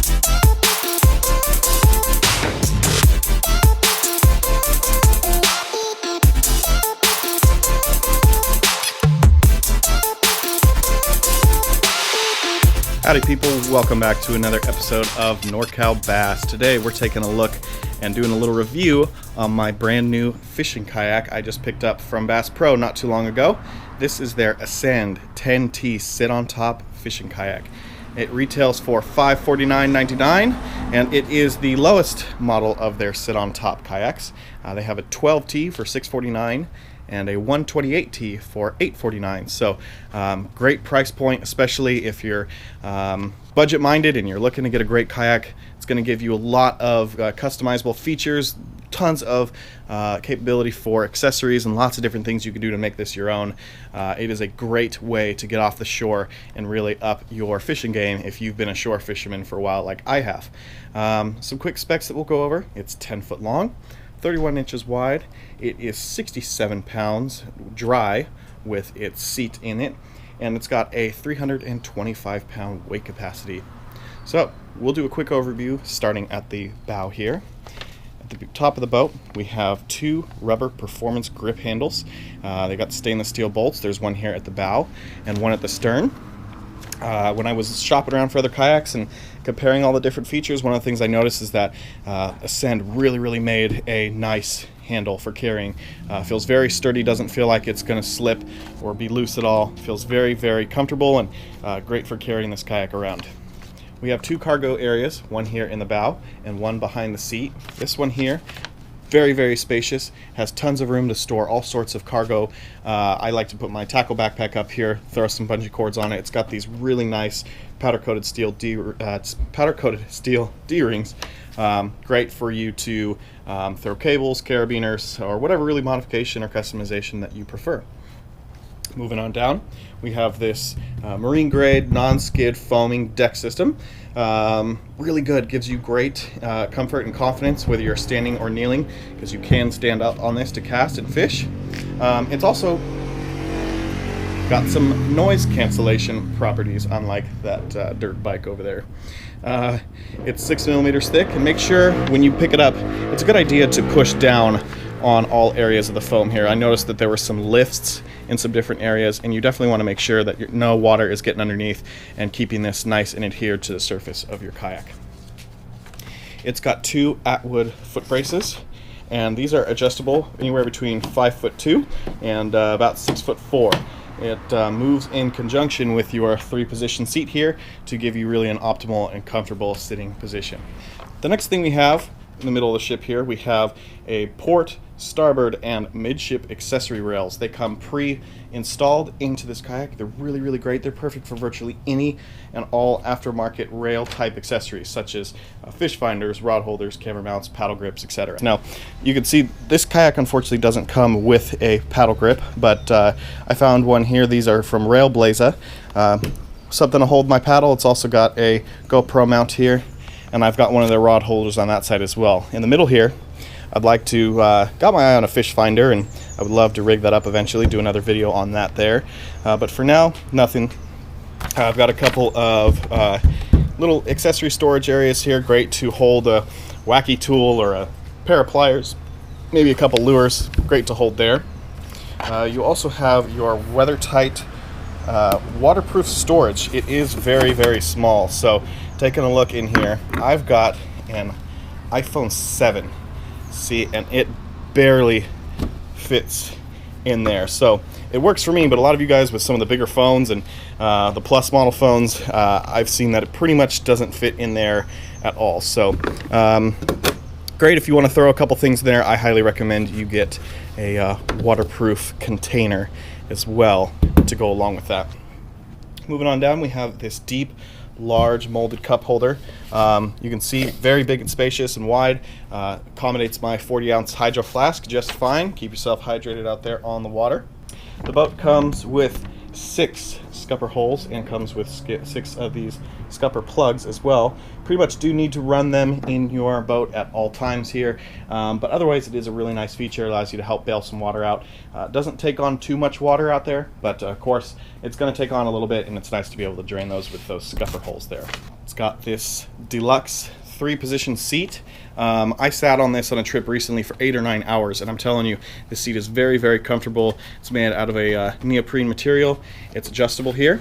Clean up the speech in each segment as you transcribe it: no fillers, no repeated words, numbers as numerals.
Howdy people, welcome back to another episode of NorCal Bass. Today we're taking a look and doing a little review on my brand new fishing kayak I just picked up from Bass Pro not too long ago. This is their Ascend 10T Sit on Top fishing kayak. It retails for $549.99 and it is the lowest model of their sit on top kayaks. They have a 12T for $649 and a 128T for $849. So great price point, especially if you're budget minded and you're looking to get a great kayak. It's going to give you a lot of customizable features, tons of capability for accessories, and lots of different things you can do to make this your own. It is a great way to get off the shore and really up your fishing game if you've been a shore fisherman for a while like I have. Some quick specs that we'll go over. It's 10 foot long, 31 inches wide. It is 67 pounds dry with its seat in it, and it's got a 325 pound weight capacity. So we'll do a quick overview starting at the bow here. At the top of the boat we have two rubber performance grip handles. They got stainless steel bolts. There's one here at the bow and one at the stern. When I was shopping around for other kayaks and comparing all the different features, one of the things I noticed is that Ascend really made a nice handle for carrying. Feels very sturdy, doesn't feel like it's going to slip or be loose at all. Feels very comfortable and great for carrying this kayak around. We have two cargo areas, one here in the bow and one behind the seat. This one here, very spacious, has tons of room to store all sorts of cargo. I like to put my tackle backpack up here, throw some bungee cords on it. It's got these really nice powder-coated steel D-rings. Great for you to throw cables, carabiners, or whatever really modification or customization that you prefer. Moving on down, we have this marine grade non-skid foaming deck system. Really good, gives you great comfort and confidence whether you're standing or kneeling, because you can stand up on this to cast and fish. It's also got some noise cancellation properties, unlike that dirt bike over there. It's 6 millimeters thick, and make sure when you pick it up, it's a good idea to push down on all areas of the foam here. I noticed that there were some lifts in some different areas, and you definitely want to make sure that no water is getting underneath and keeping this nice and adhered to the surface of your kayak. It's got two Atwood foot braces, and these are adjustable anywhere between 5'2" and about 6'4". It moves in conjunction with your 3-position seat here to give you really an optimal and comfortable sitting position. The next thing we have in the middle of the ship here, we have a port, starboard, and midship accessory rails. They come pre-installed into this kayak. They're really great. They're perfect for virtually any and all aftermarket rail type accessories, such as fish finders, rod holders, camera mounts, paddle grips, etc. Now, you can see this kayak unfortunately doesn't come with a paddle grip, but I found one here. These are from Railblaza. Something to hold my paddle. It's also got a GoPro mount here, and I've got one of their rod holders on that side as well. In the middle here, I'd like to, got my eye on a fish finder, and I would love to rig that up eventually, do another video on that there. But for now, nothing. I've got a couple of little accessory storage areas here, great to hold a wacky tool or a pair of pliers, maybe a couple lures, great to hold there. You also have your weather-tight waterproof storage. It is very small, so taking a look in here, I've got an iPhone 7. See, and it barely fits in there. So it works for me, but a lot of you guys with some of the bigger phones and the Plus model phones, I've seen that it pretty much doesn't fit in there at all. So great if you want to throw a couple things in there. I highly recommend you get a waterproof container as well to go along with that. Moving on down, we have this deep, large molded cup holder. You can see very big and spacious and wide. Accommodates my 40-ounce hydro flask just fine. Keep yourself hydrated out there on the water. The boat comes with 6 scupper holes and comes with 6 of these scupper plugs as well. Pretty much do need to run them in your boat at all times here, but otherwise it is a really nice feature. Allows you to help bail some water out. Doesn't take on too much water out there, but of course it's going to take on a little bit, and it's nice to be able to drain those with those scupper holes there. It's got this deluxe 3-position seat. I sat on this on a trip recently for 8 or 9 hours, and I'm telling you, this seat is very, very comfortable. It's made out of a neoprene material. It's adjustable here.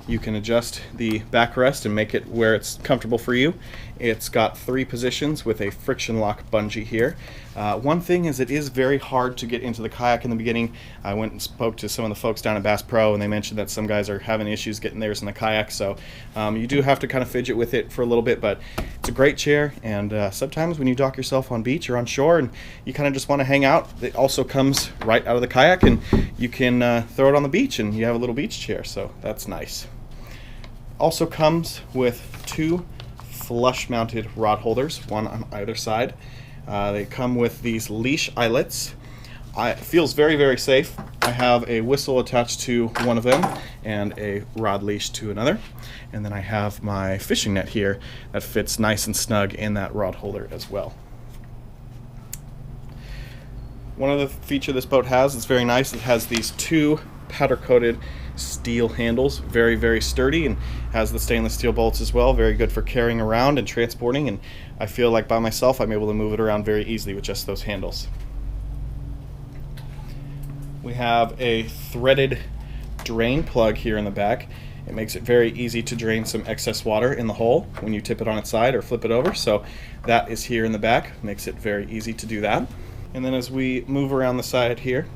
You can adjust the backrest and make it where it's comfortable for you. It's got 3 positions with a friction lock bungee here. One thing is, it is very hard to get into the kayak in the beginning. I went and spoke to some of the folks down at Bass Pro, and they mentioned that some guys are having issues getting theirs in the kayak, so you do have to kind of fidget with it for a little bit, but it's a great chair. And sometimes when you dock yourself on beach or on shore and you kind of just want to hang out, it also comes right out of the kayak, and you can throw it on the beach and you have a little beach chair, so that's nice. Also comes with 2 flush mounted rod holders, one on either side. They come with these leash eyelets. It feels very, very safe. I have a whistle attached to one of them and a rod leash to another. And then I have my fishing net here that fits nice and snug in that rod holder as well. One other feature this boat has that's very nice, it has these 2 powder coated steel handles, very, very sturdy, and has the stainless steel bolts as well, very good for carrying around and transporting, and I feel like by myself I'm able to move it around very easily with just those handles. We have a threaded drain plug here in the back. It makes it very easy to drain some excess water in the hole when you tip it on its side or flip it over, so that is here in the back, makes it very easy to do that. And then as we move around the side here,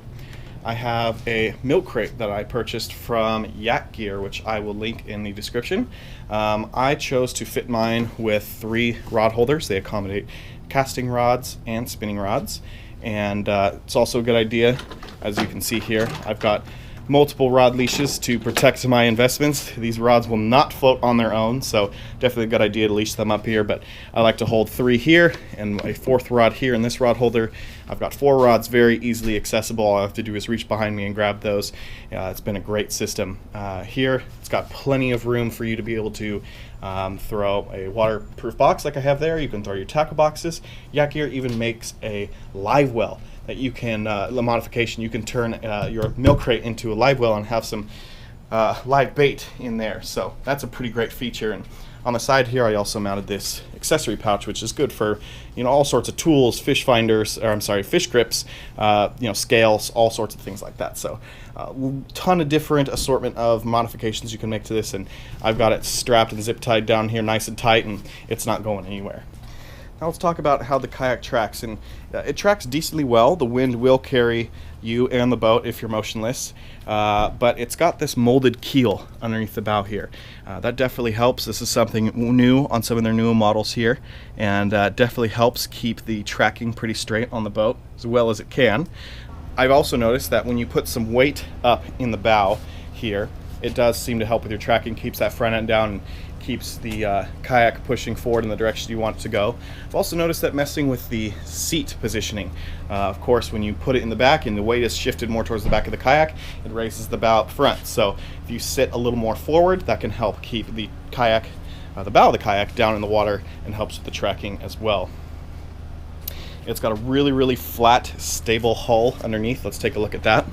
I have a milk crate that I purchased from Yak Gear, which I will link in the description. I chose to fit mine with 3 rod holders. They accommodate casting rods and spinning rods, and it's also a good idea. As you can see here, I've got multiple rod leashes to protect my investments. These rods will not float on their own, so definitely a good idea to leash them up here, but I like to hold 3 here and a 4th rod here in this rod holder. I've got 4 rods very easily accessible. All I have to do is reach behind me and grab those. It's been a great system. Here, it's got plenty of room for you to be able to throw a waterproof box like I have there. You can throw your tackle boxes. Yak Gear even makes a live well that you can, the modification, you can turn your milk crate into a live well and have some live bait in there. So that's a pretty great feature. And on the side here, I also mounted this accessory pouch, which is good for, all sorts of tools, fish finders, or I'm sorry, fish grips, scales, all sorts of things like that. So ton of different assortment of modifications you can make to this, and I've got it strapped and zip tied down here nice and tight, and it's not going anywhere. Now let's talk about how the kayak tracks, and it tracks decently well. The wind will carry you and the boat if you're motionless, but it's got this molded keel underneath the bow here. That definitely helps. This is something new on some of their newer models here, and definitely helps keep the tracking pretty straight on the boat as well as it can. I've also noticed that when you put some weight up in the bow here, it does seem to help with your tracking, keeps that front end down and keeps the kayak pushing forward in the direction you want it to go. I've also noticed that messing with the seat positioning. Of course, when you put it in the back and the weight is shifted more towards the back of the kayak, it raises the bow up front. So if you sit a little more forward, that can help keep the kayak, the bow of the kayak down in the water, and helps with the tracking as well. It's got a really, really flat, stable hull underneath. Let's take a look at that.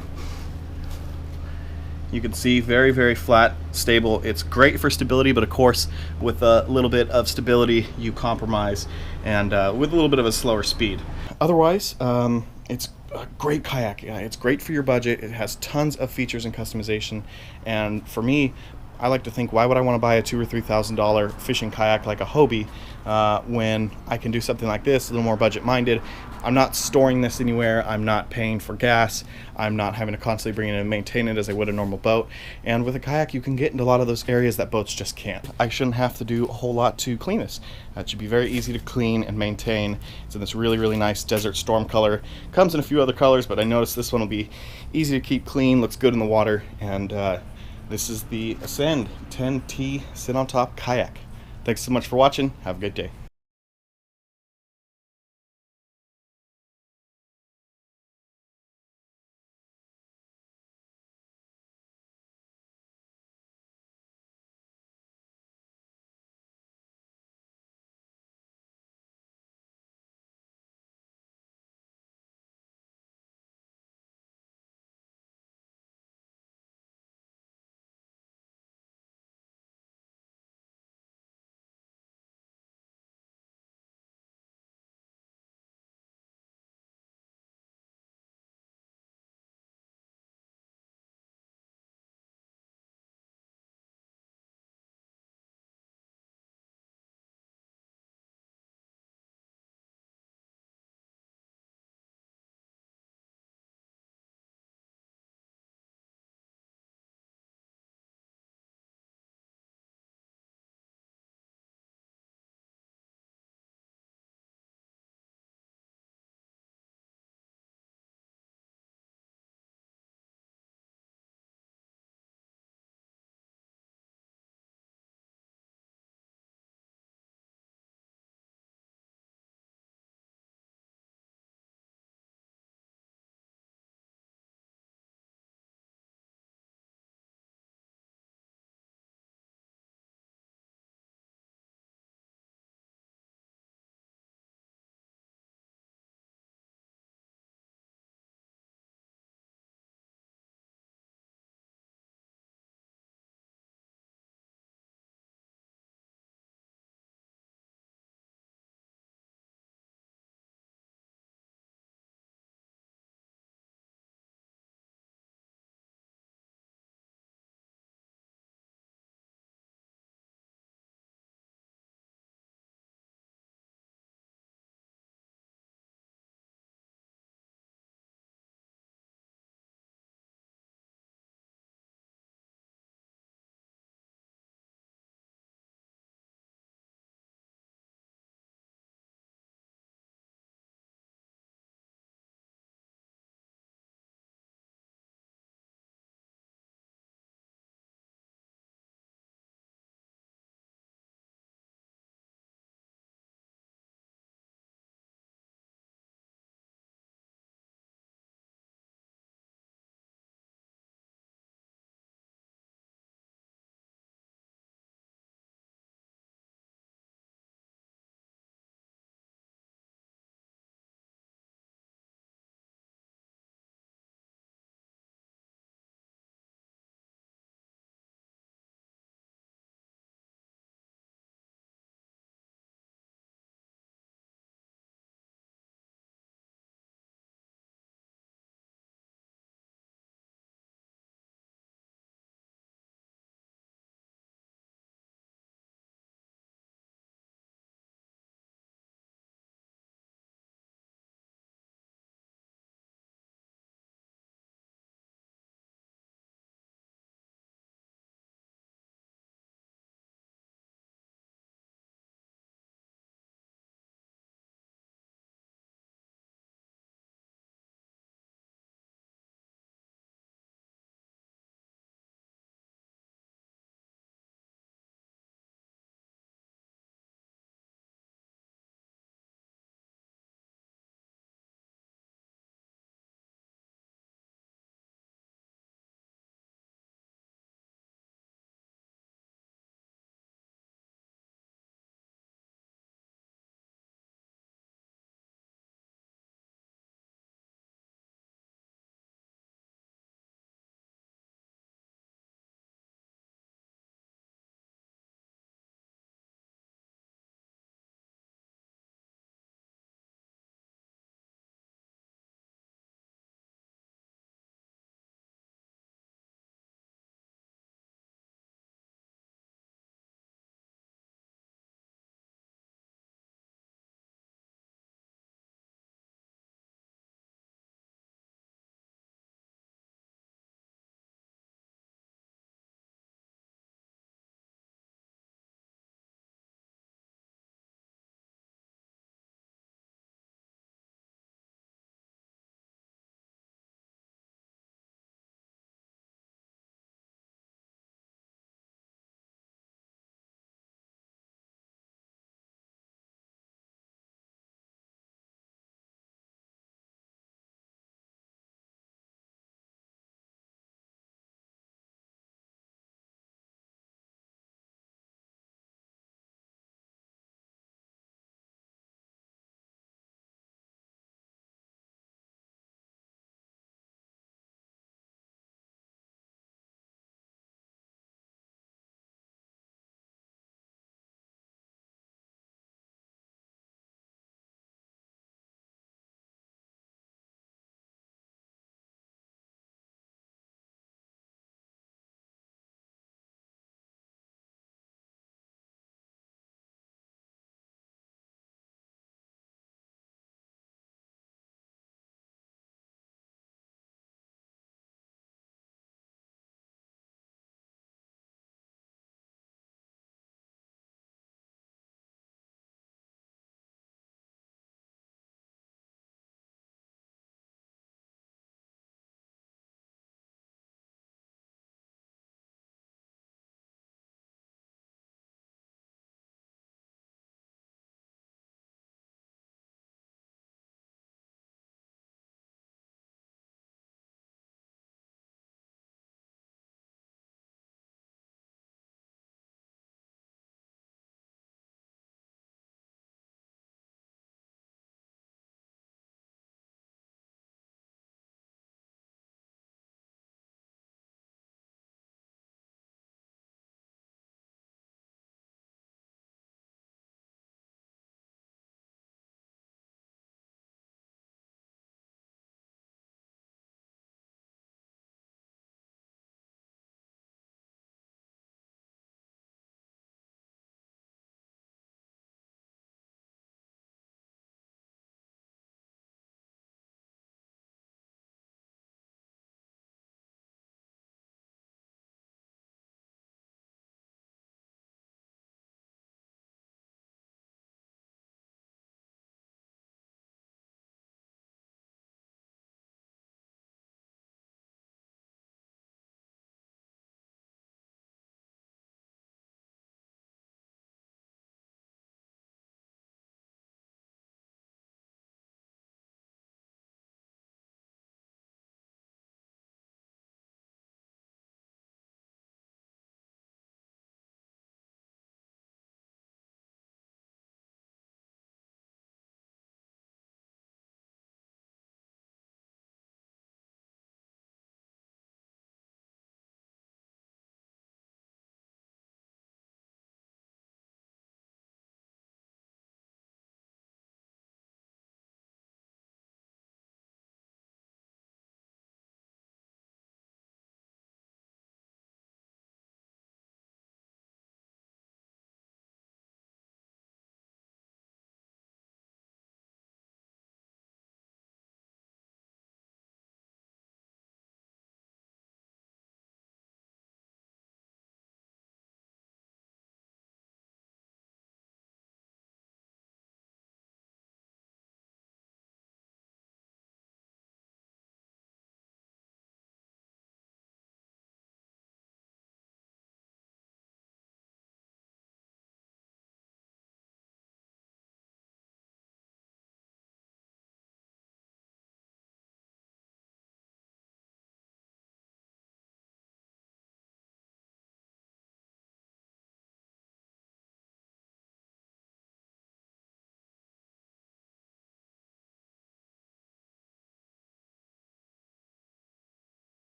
You can see very, very flat, stable. It's great for stability, but of course, with a little bit of stability, you compromise, and with a little bit of a slower speed. Otherwise, it's a great kayak. It's great for your budget. It has tons of features and customization, and for me, I like to think, why would I want to buy a $2,000 or $3,000 fishing kayak like a Hobie when I can do something like this, a little more budget-minded? I'm not storing this anywhere. I'm not paying for gas. I'm not having to constantly bring it in and maintain it as I would a normal boat. And with a kayak, you can get into a lot of those areas that boats just can't. I shouldn't have to do a whole lot to clean this. It should be very easy to clean and maintain. It's in this really, really nice desert storm color. Comes in a few other colors, but I noticed this one will be easy to keep clean, looks good in the water, and this is the Ascend 10T Sit on Top Kayak. Thanks so much for watching. Have a good day.